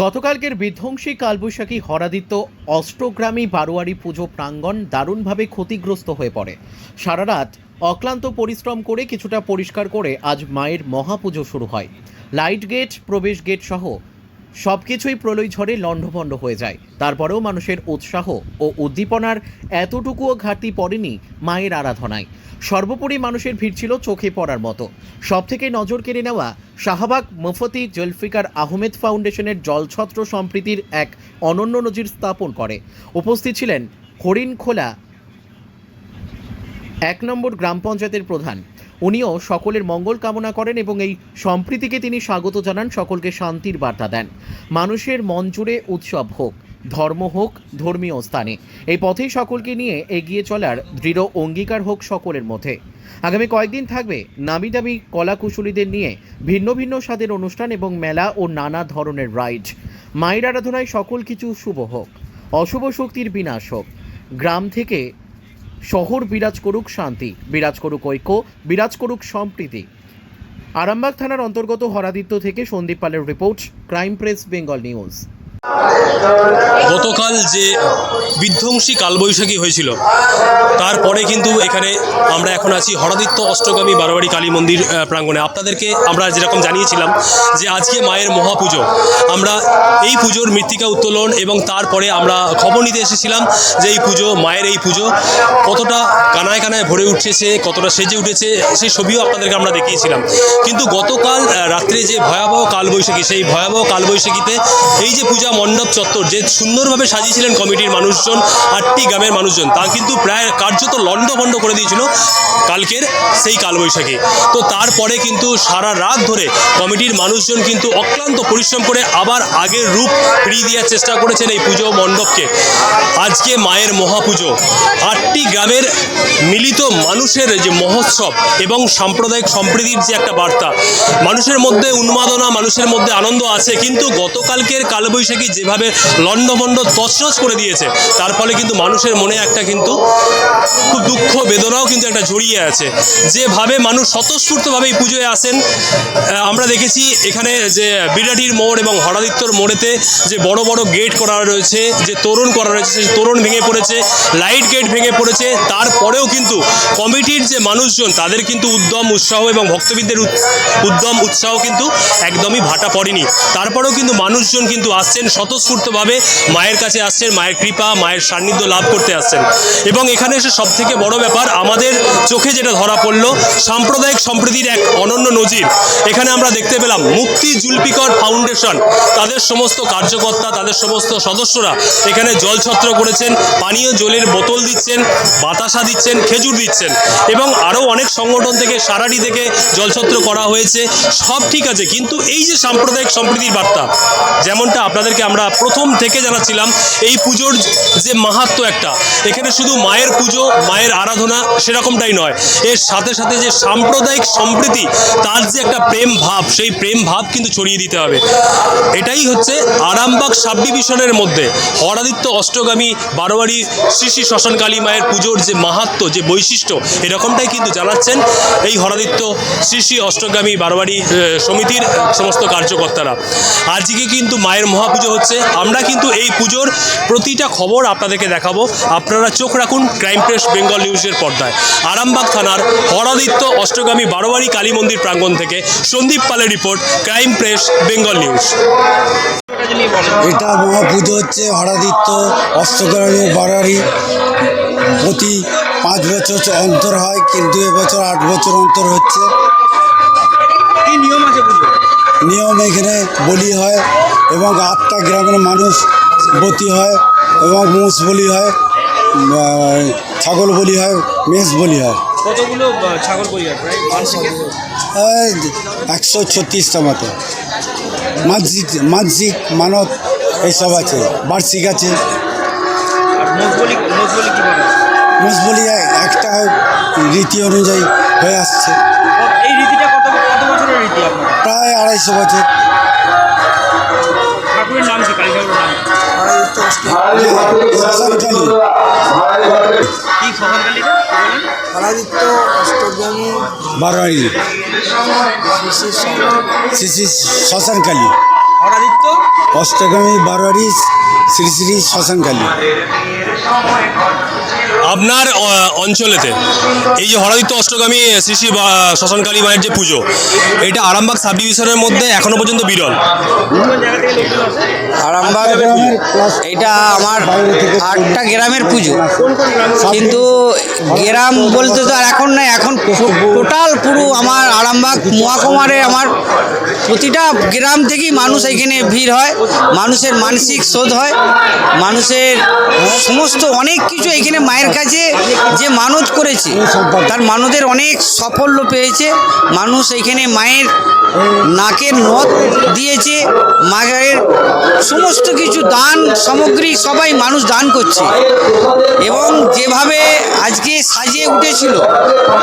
গতকালকের বিধ্বংসী কালবৈশাখী হরাদিত্য অষ্টগ্রামী বারোয়ারি পুজো প্রাঙ্গণ দারুণভাবে ক্ষতিগ্রস্ত হয়ে পড়ে। সারা রাত অক্লান্ত পরিশ্রম করে কিছুটা পরিষ্কার করে আজ মায়ের মহাপুজো শুরু হয়। লাইট গেট, প্রবেশ গেট সহ সব কিছুই প্রলয় ঝড়ে লণ্ডভণ্ড হয়ে যায়। তারপরেও মানুষের উৎসাহ ও উদ্দীপনার এতটুকুও ঘাটতি পড়েনি মায়ের আরাধনায়। সর্বোপরি মানুষের ভিড় ছিল চোখে পড়ার মতো। সবথেকে নজর কেড়ে নেওয়া শাহবাগ মুফতি জুলফিকার আহমেদ ফাউন্ডেশনের জলছত্র সম্প্রীতির এক অনন্য নজির স্থাপন করে। উপস্থিত ছিলেন হরিণখোলা ১ নম্বর গ্রাম পঞ্চায়েতের প্রধান। উনিও সকলের মঙ্গল কামনা করেন এবং এই সম্প্রীতিকে তিনি স্বাগত জানান, সকলকে শান্তির বার্তা দেন। মানুষের মন জুড়ে উৎসব হোক, ধর্ম হোক, ধর্মীয় স্থানে এই পথেই সকলকে নিয়ে এগিয়ে চলার দৃঢ় অঙ্গীকার হোক সকলের মধ্যে। আগামী কয়েকদিন থাকবে নামি দামি কলাকুশলীদের নিয়ে ভিন্ন ভিন্ন স্বাদের অনুষ্ঠান এবং মেলা ও নানা ধরনের রাইড। মায়ের আরাধনায় সকল কিছু শুভ হোক, অশুভ শক্তির বিনাশ হোক। গ্রাম থেকে শহর বিরাজ করুক শান্তি, বিরাজ করুক ঐক্য, বিরাজ করুক সম্প্রীতি। আরামবাগ থানার অন্তর্গত হরাদিত্য থেকে সন্দীপ পালের report, crime press Bengal news. গতকাল যে বিধ্বংসী কালবৈশাখী হয়েছিল তারপরে কিন্তু এখানে আমরা এখন আছি হরাদিত্য অষ্টগামী বারোয়ারি কালী মন্দির প্রাঙ্গণে। আপনাদেরকে আমরা যেরকম জানিয়েছিলাম যে আজকে মায়ের মহাপুজো, আমরা এই পুজোর মৃত্তিকা উত্তোলন এবং তারপরে আমরা খবর নিতে এসেছিলাম যে এই পুজো, মায়ের এই পুজো কতটা কানায় কানায় ভরে উঠেছে, কতটা সেজে উঠেছে, সেই ছবিও আপনাদেরকে আমরা দেখিয়েছিলাম। কিন্তু গতকাল রাত্রে যে ভয়াবহ কালবৈশাখী, সেই ভয়াবহ কালবৈশাখীতে এই যে পূজা মণ্ডপ চত্বর যে সুন্দরভাবে সাজিয়েছিলেন কমিটির মানুষজন, 8টি গ্রামের মানুষজন, তা কিন্তু প্রায় কার্যত লণ্ডভণ্ড করে দিয়েছিল কালকের সেই কালবৈশাখী। তো তারপরে কিন্তু সারা রাত ধরে কমিটির মানুষজন কিন্তু অক্লান্ত পরিশ্রম করে আবার আগের রূপ ফিরিয়ে দেওয়ার চেষ্টা করেছেন এই পুজো মণ্ডপকে। আজকে মায়ের মহাপুজো, 8টি গ্রামের মিলিত মানুষের যে মহোৎসব এবং সাম্প্রদায়িক সম্প্রীতির যে একটা বার্তা, মানুষের মধ্যে উন্মাদনা, মানুষের মধ্যে আনন্দ আছে। কিন্তু গতকালকের কালবৈশাখী যেভাবে লণ্ডভণ্ড তছনছ করে দিয়েছে, তার ফলে কিন্তু মানুষের মনে একটা কিন্তু খুব দুঃখ বেদনাও কিন্তু একটা জড়িয়ে আছে। যেভাবে মানুষ স্বতঃস্ফূর্তভাবে এই পুজোয় আসেন, আমরা দেখেছি এখানে যে বিরাটির মোড় এবং হরাদিত্যর মোড়েতে যে বড় বড় গেট করা রয়েছে, যে তোরণ করা রয়েছে, সেই তোরণ ভেঙে পড়েছে, লাইট গেট ভেঙে পড়েছে। তারপরেও কিন্তু কমিটির যে মানুষজন, তাদের কিন্তু উদ্যম, উৎসাহ এবং ভক্তবিদদের উদ্যম, উৎসাহ কিন্তু একদমই ভাটা পড়েনি। তারপরেও কিন্তু মানুষজন কিন্তু আসছেন স্বতঃস্ফূর্তভাবে, মায়ের কাছে আসছেন, মায়ের কৃপা, মায়ের সান্নিধ্য লাভ করতে আসছেন। এবং এখানে এসে সবথেকে বড় ব্যাপার আমাদের চোখে যেটা ধরা পড়লো, সাম্প্রদায়িক সম্প্রীতির এক অনন্য নজির এখানে আমরা দেখতে পেলাম। মুফতি জুলফিকার ফাউন্ডেশন, তাদের সমস্ত কার্যকর্তা, তাদের সমস্ত সদস্যরা এখানে জলছত্র করেছেন, পানীয় জলের বোতল দিচ্ছেন, বাতাসা দিচ্ছেন, খেজুর দিচ্ছেন এবং আরও অনেক সংগঠন থেকে, সারাটি থেকে জলছত্র করা হয়েছে। সব ঠিক আছে, কিন্তু এই যে সাম্প্রদায়িক সম্প্রীতির বার্তা, যেমনটা আপনাদেরকে আমরা প্রথম থেকে জানাচ্ছিলাম, এই পুজোর যে মাহাত্ম্য একটা, এখানে শুধু মায়ের পুজো, মায়ের আরাধনা সেরকমটাই নয়, এর সাথে সাথে যে সাম্প্রদায়িক সম্প্রীতি, তার যে একটা প্রেম ভাব, সেই প্রেম ভাব কিন্তু ছড়িয়ে দিতে হবে। এটাই হচ্ছে আরামবাগ সাব ডিভিশনের মধ্যে হরাদিত্য অষ্টগামী বারোয়ারি শ্রী শ্রী শ্মশান কালী মায়ের পুজোর যে মাহাত্ম্য, যে বৈশিষ্ট্য, এরকমটাই কিন্তু জানাচ্ছেন এই হরাদিত্য শ্রী শ্রী অষ্টগামী বারোয়ারি সমিতির সমস্ত কার্যকর্তারা। আজকে কিন্তু মায়ের মহাপুজো হচ্ছে, আমরা কিন্তু এই পুজোর প্রতিটা খবর আপনাদেরকে দেখাবো। আপনারা চোখ রাখুন ক্রাইম প্রেস বেঙ্গল নিউজের পর্দায়। আরামবাগ থানার হরাদিত্য অষ্টগামী বারোয়ারি কালী মন্দির প্রাঙ্গণ থেকে সন্দীপ পালের report, crime press Bengal news. এটা মহাপুজো হচ্ছে হরাদিত্য অষ্টগ্রামী বারোয়ারি, প্রতি 5 বছর অন্তর হয়, কিন্তু এবছর 8 বছর অন্তর হচ্ছে। নিয়ম এখানে বলি হয় এবং 8টা গ্রামের মানুষ বতি হয় এবং মোষ বলি হয়, ছাগল বলি হয়, মেষ বলি হয়। কতগুলো ছাগল বলি হয়? প্রায় 136টা মতো। মানসিক মানত এইসব আছে, বার্ষিক আছে। মোষ বলি কীভাবে? মোষ বলি একটা রীতি অনুযায়ী হয়ে আসছে। এই রীতিটা কত বছরের রীতি আপনার? প্রায় 250 বছর। ঠাকুরের নাম কি? কালী ঠাকুরের নাম শ্মশানকালী। কি শ্মশানকালীটা হরাদিত্য অষ্টগ্রামী বারোয়ারি শ্রী শ্রী শ্মশানকালী। হরাদিত্য অষ্টগামী বারোয়ারি শ্রী শ্রী শ্মশানকালী। আপনার অঞ্চলেতে এই যে হরাদিত্য অষ্টগামী শ্রী শ্রী শ্মশানকালী মায়ের যে পুজো, এটা আরামবাগ সাব ডিভিশনের মধ্যে এখনো পর্যন্ত বিরল। আরামবাগ এটা আমার 8টা গ্রামের পুজো, কিন্তু গ্রাম বলতে তো আর এখন নাই, এখন টোটাল পুরো আমার আরামবাগ মহকুমারে আমার প্রতিটা গ্রাম থেকেই মানুষ এখানে ভিড় হয়, মানুষের মানসিক শোধ হয়, মানুষের সমস্ত অনেক কিছু এখানে মায়ের কাছে যে মানত করেছে তার মানতের অনেক সাফল্য পেয়েছে। মানুষ এখানে মায়ের নাকের নথ দিয়েছে, মায়ের সমস্ত কিছু দান সামগ্রী সবাই মানুষ দান করছে, এবং যেভাবে আজকে সাজিয়ে উঠেছিল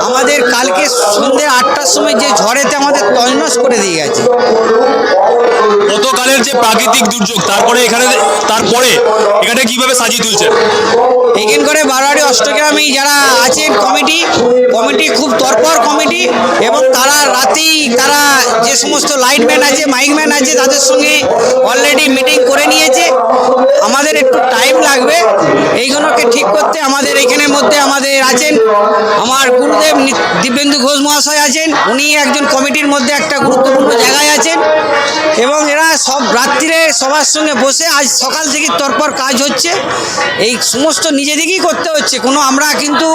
আমাদের কালকে সন্ধ্যে 8টার সময় যে ঝড়েতে আমাদের তছনছ করে দিয়ে গেছে। গতকালের যে প্রাকৃতিক দুর্যোগ, তারপরে এখানে কিভাবে সাজিয়ে তুলছেন? এখান করে বারোয়ারি অষ্টগ্রামী যারা আছেন কমিটি খুব তৎপর কমিটি, এবং তারা রাতেই তারা যে সমস্ত লাইটম্যান আছে মাইকম্যান আছে তাদের সঙ্গে অলরেডি মিটিং করে নিয়েছে। আমাদের একটু টাইম লাগবে এইগুলোকে ঠিক করতে। আমাদের এখানের মধ্যে আমাদের আছেন আমার গুরুদেব দিব্যেন্দু ঘোষ মহাশয় আছেন, উনি একজন কমিটির মধ্যে একটা গুরুত্বপূর্ণ জায়গায় আছেন, এবং এরা সব রাত্রিরে সবার সঙ্গে বসে আজ সকাল থেকে তৎপর কাজ হচ্ছে। এই সমস্ত নিজেদিকেই করতে হচ্ছে, কোনো আমরা কিন্তু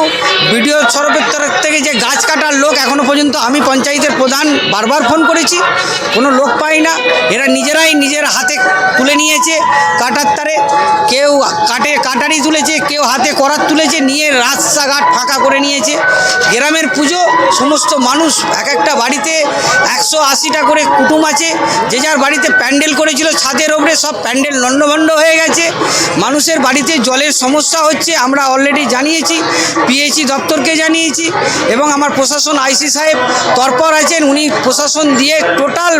বিডিও তরফের তরফ থেকে যে গাছ কাটার লোক এখনও পর্যন্ত আমি পঞ্চায়েতের প্রধান বারবার ফোন করেছি, কোনো লোক পাই না। এরা নিজেরাই নিজের হাতে তুলে নিয়েছে কাটার তারে, কেউ কাটারি তুলেছে, কেউ হাতে করাত তুলেছে, নিয়ে রাস্তাঘাট ফাঁকা করে নিয়েছে। গ্রামের পুজো, সমস্ত মানুষ এক একটা বাড়িতে 180টা করে কুটুম আছে, যে যার বাড়িতে প্যান্ডেল করেছিল ছাদের ওপরে সব প্যান্ডেল লণ্ডভণ্ড হয়ে গেছে। মানুষের বাড়িতে জলের সমস্যা হচ্ছে, আমরা অলরেডি জানিয়েছি, পিএইচই দপ্তরকে জানিয়েছি, এবং আমার প্রশাসন আইসি সাহেব তৎপর আছেন, উনি প্রশাসন দিয়ে টোটাল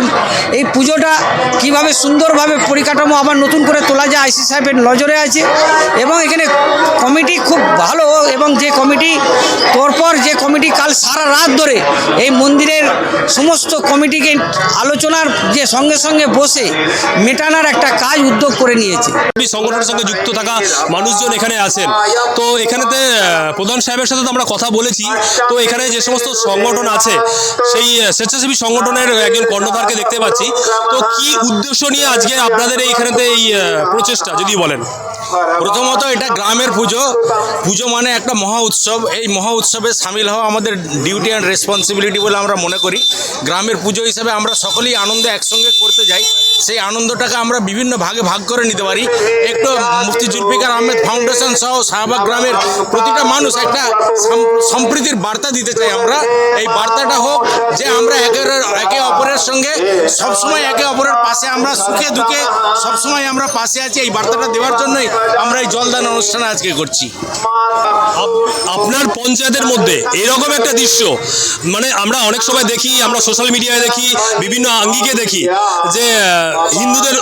এই পুজোটা কিভাবে সুন্দরভাবে পরিকাঠামো আবার নতুন করে তোলা যায় আইসি সাহেবের নজরে আছে। এবং এখানে কমিটি খুব ভালো, এবং যে কমিটি তৎপর যে কমিটি কাল সারা রাত ধরে এই মন্দিরের সমস্ত কমিটিকে আলোচনার যে সঙ্গে সঙ্গে বসে মেটানোর একটা কাজ উদ্যোগ করে নিয়েছে। সংগঠনের সঙ্গে যুক্ত থাকা মানুষজন এখানে আছেন, তো এখানেতে প্রধান সাহেবের সাথে তো আমরা কথা বলেছি, তো এখানে যে সমস্ত সংগঠন আছে সেই স্বেচ্ছাসেবী সংগঠনের একজন কর্ণধারকে দেখতে পাচ্ছি, তো কি উদ্দেশ্য নিয়ে আজকে আপনাদের এইখানেতে এই প্রচেষ্টা যদি বলেন? প্রথমত এটা গ্রামের পুজো, পুজো মানে একটা মহা উৎসব। এই মহা উৎসবে সামিল হওয়া আমাদের ডিউটি অ্যান্ড রেসপন্সিবিলিটি বলে আমরা মনে করি। গ্রামের পুজো হিসাবে আমরা সকলেই আনন্দ একসঙ্গে করতে যাই, সেই আনন্দটাকে আমরা বিভিন্ন ভাগে ভাগ করে নিতে পারি। একটু মুফতি জুলফিকার আহমেদ ফাউন্ডেশন সহ শাহবাগ গ্রামের প্রতিটা মানুষ একটা সম্প্রীতির বার্তা দিতে চাই আমরা। এই বার্তাটা হোক যে আমরা একে অপরের সঙ্গে সবসময় একে অপরের পাশে, আমরা সুখে দুঃখে সবসময় আমরা পাশে আছি। এই বার্তাটা দেওয়ার জন্যই আমরা এই জলদান অনুষ্ঠান আজকে করছি। আপনার পঞ্চায়েতের মধ্যে এরকম একটা দৃশ্য, মানে আমরা অনেক সময় দেখি, আমরা সোশ্যাল মিডিয়ায় দেখি, বিভিন্ন আঙ্গিকে দেখি যে হিন্দুদের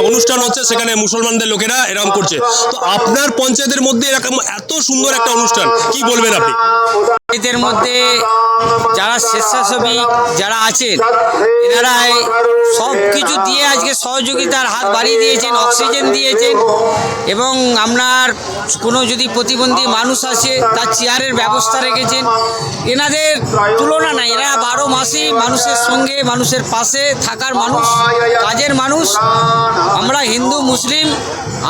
অনুষ্ঠান হচ্ছে, সেখানে মুসলমানদের লোকেরা এরকম করছে। তো আপনার পঞ্চায়েতের মধ্যে এরকম এত সুন্দর একটা অনুষ্ঠান, কি বলবেন আপনি? এদের মধ্যে যারা স্বেচ্ছাসেবী যারা আছেন এনারা সব কিছু দিয়ে আজকে সহযোগিতার হাত বাড়িয়ে দিয়েছেন, অক্সিজেন দিয়েছেন, এবং আপনার কোনো যদি প্রতিবন্ধী মানুষ আসে তার চেয়ারের ব্যবস্থা রেখেছেন। এনাদের তুলনা নাই, এরা 12 মাসই মানুষের সঙ্গে মানুষের পাশে থাকার মানুষ, কাজের মানুষ। আমরা হিন্দু মুসলিম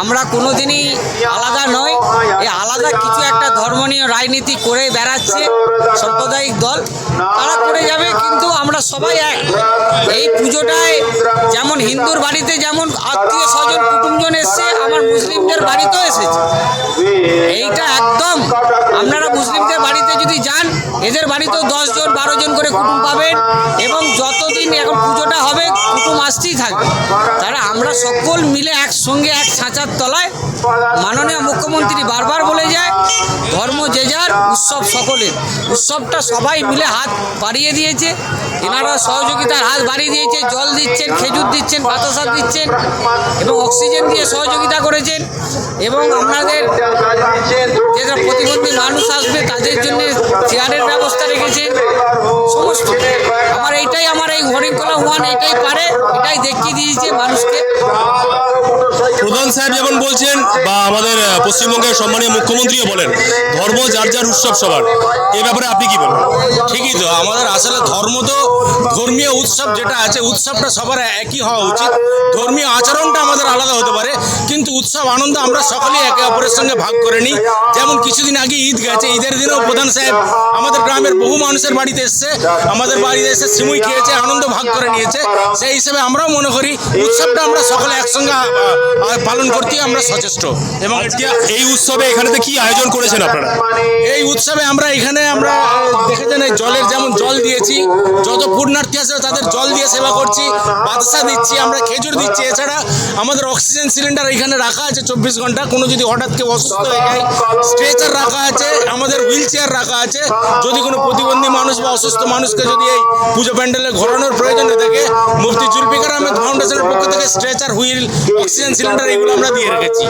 আমরা কোনো দিনই আলাদা নয়, এই আলাদা কিছু একটা ধর্ম নিয়ে রাজনীতি করে বেড়াচ্ছে সাম্প্রদায়িক দল, তারা করে যাবে, কিন্তু আমরা সবাই এক। এই পুজোটায় যেমন হিন্দুর বাড়িতে যেমন আত্মীয় স্বজন কুটুমজন এসছে, আমার মুসলিমদের বাড়িতেও এসেছে। এইটা একদম আপনারা মুসলিমদের বাড়িতে যদি যান, এদের বাড়িতেও 10 জন 12 জন করে কুটুম পাবেন, এবং যতদিন এখন পুজোটা হবে কুটুম আসতেই থাকবে। তারা আমরা সকল মিলে একসঙ্গে এক ছাঁচার তলায়, মাননীয় মুখ্যমন্ত্রী বারবার বলে যায় ধর্ম যে যার, উৎসব সকলের। উৎসবটা সবাই মিলে হাত বাড়িয়ে দিয়েছে, এনারা সহযোগিতার হাত বাড়িয়ে দিয়েছে, জল দিচ্ছেন, খেজুর দিচ্ছেন, বাতাসা দিচ্ছেন, এবং অক্সিজেন দিয়ে সহযোগিতা করেছেন। এবং আপনাদের যেটা প্রতিবন্ধী মানুষ আসবে তাদের জন্য চেয়ারের ব্যবস্থা রেখেছেন সমস্ত। আমার এই হরিণখোলা ওয়ান এটাই পারে, এটাই দেখিয়ে দিয়েছে মানুষকে। সাহেব যেমন বলছেন বা আমাদের পশ্চিমবঙ্গের সম্মানীয় মুখ্যমন্ত্রীও বলেন ধর্ম যার যার উৎসব সবার, এই ব্যাপারে আপনি কি বলেন? ঠিকই তো, আমাদের আসলে ধর্ম তো ধর্মীয় উৎসব যেটা আছে উৎসবটা সবার একই হওয়া উচিত। ধর্মীয় আচরণটা আমাদের আলাদা হতে পারে, কিন্তু উৎসব আনন্দ আমরা সকলেই একে অপরের সঙ্গে ভাগ করে নিই। যেমন কিছুদিন আগে ঈদ গেছে, ঈদের দিনেও প্রধান সাহেব আমাদের গ্রামের বহু মানুষের বাড়িতে এসছে, আমাদের বাড়িতে এসে সিমুই খেয়েছে, আনন্দ ভাগ করে নিয়েছে। সেই হিসেবে আমরাও মনে করি উৎসবটা আমরা সকলে একসঙ্গে পালন করতে আমরা সচেষ্ট। এবং আজকে এই উৎসবে এখানেতে কি আয়োজন করেছেন আপনারা? এই উৎসবে আমরা দেখেছেন এই জলের যেমন জল দিয়েছি, যত পুণ্যার্থী আছে তাদের জল দিয়ে সেবা করছি, বাতাসা দিচ্ছি, আমরা খেজুর দিচ্ছি। এছাড়া আমাদের অক্সিজেন সিলিন্ডার এখানে রাখা আছে 24 ঘন্টা, কোনো যদি হঠাৎ কেউ অসুস্থ হয়ে যায় স্ট্রেচার রাখা আছে, আমাদের হুইল চেয়ার রাখা আছে। যদি কোনো প্রতিবন্ধী মানুষ বা অসুস্থ মানুষকে যদি এই পুজো প্যান্ডেলে ঘোরানোর প্রয়োজন হয়ে থাকে, মুফতি জুলফিকার আহমেদ ফাউন্ডেশনের পক্ষ থেকে স্ট্রেচার, হুইল, অক্সিজেন সিলিন্ডার এগুলো আমরা দিয়ে রেখেছি।